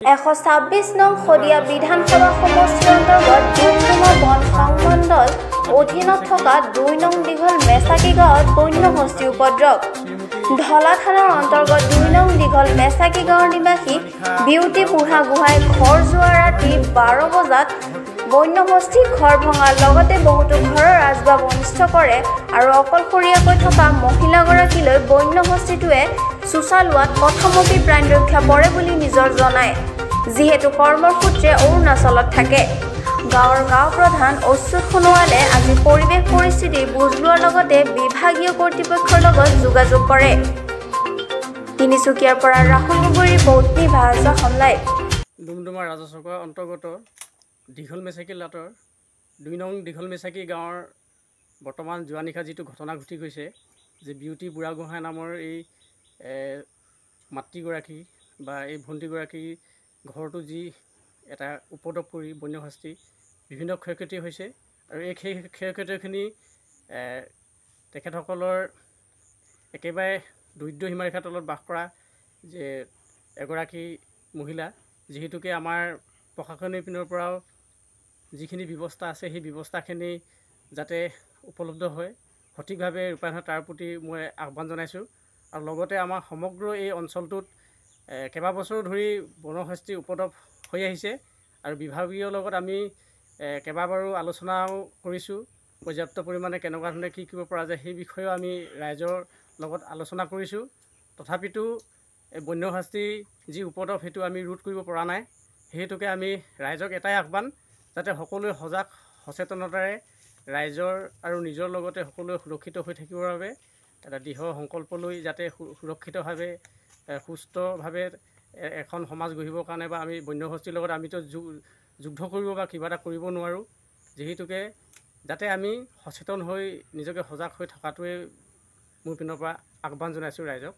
126 নং শদিয়া বিধানসভা সমষ্টিৰ অন্তৰ্গত ডুমডুমা বন সংমণ্ডল অধীনত থকা 2 নং দীঘল মেচাকি গাঁৱত বন্যহস্তী উপদ্ৰৱ। ঢলা থানাৰ অন্তৰ্গত 2 নং দীঘল মেচাকি গাঁৱৰ নিবাসী বিউটি বুঢ়াগোহাঁই ঘৰ যোৱা ৰাতি 12 বজাত বন্যহস্তী ঘৰ ভঙাৰ লগতে বহুতো ঘৰৰ আচবাব অনিষ্ট কৰে আৰু অকলশৰীয়াকৈ থকা মহিলাগৰাকীলৈ বন্যহস্তীটোৱে চুচা লোৱাত প্ৰথমতে প্ৰাণ ৰক্ষা পৰে বুলি নিজৰ জনায়, যিহেতু কৰ্মৰ সূত্ৰে অৰুণাচলত থাকে। গাঁৱৰ গাঁও প্ৰধান অচ্যুত সোণোৱালে আজি পৰিৱেশ পৰিস্থিতি বুজ লোৱাৰ লগতে বিভাগীয় কৰ্তৃপক্ষৰ লগত যোগাযোগ কৰে। তিনিচুকীয়াৰ পৰা ৰাহুল গগৈৰ পত্নী ভাজা সমলাই। ডুমডুমা ৰাজচকৰ অন্তৰ্গত দীঘল মেচাকি লাটৰ 2 নং দীঘল মেচাকি গাঁৱৰ বৰ্তমান যোৱা নিশা যিটো ঘটনা ঘটি গৈছে যে বিউটি বুঢ়াগোহাঁই নামৰ এই মাতৃগৰাকী বা এই ভণ্টিগৰাকী ঘৰটো যি এটা উপদ্ৰৱ কৰি বন্যহস্তী বিভিন্ন ক্ষয়ক্ষতি হৈছে আৰু এই ক্ষয়ক্ষতিখিনি তেখেতসকলৰ একেবাৰে দৰিদ্ৰ সীমাৰেখাৰ তলত বাস কৰা যে এগৰাকী মহিলা, যিহেতুকে আমাৰ প্ৰশাসনিক পিনৰ পৰাও যিখিনি ব্যৱস্থা আছে সেই ব্যৱস্থাখিনি যাতে উপলব্ধ হয়, সঠিকভাৱে ৰূপায়ণ হয় তাৰ প্ৰতি মই আহ্বান জনাইছোঁ। আৰু লগতে আমাৰ সমগ্ৰ এই অঞ্চলটোত কেইবাবছৰো ধৰি বনহস্তী উপদ্ৰৱ হৈ আহিছে আৰু বিভাগীয় লগত আমি কেইবাবাৰো আলোচনাও কৰিছোঁ, পৰ্যাপ্ত পৰিমাণে কেনেকুৱা ধৰণে কি কৰিব পৰা যায় সেই বিষয়েও আমি ৰাইজৰ লগত আলোচনা কৰিছোঁ। তথাপিতো এই বন্যহস্তী যি উপদ্ৰৱ সেইটো আমি ৰোধ কৰিব পৰা নাই। সেইহেতুকে আমি ৰাইজক এটাই আহ্বান, যাতে সকলোৱে সজাগ সচেতনতাৰে ৰাইজৰ আৰু নিজৰ লগতে সকলোৱে সুৰক্ষিত হৈ থাকিবৰ বাবে এটা দৃঢ় সংকল্প লৈ যাতে সুৰক্ষিতভাৱে সুস্থভাৱে এখন সমাজ গঢ়িবৰ কাৰণে বা আমি বন্যহস্তীৰ লগত আমিতো যুদ্ধ কৰিব বা কিবা এটা কৰিব নোৱাৰোঁ, যিহেতুকে যাতে আমি সচেতন হৈ নিজকে সজাগ হৈ থকাটোৱে মোৰ পিনৰ পৰা আহ্বান জনাইছোঁ ৰাইজক।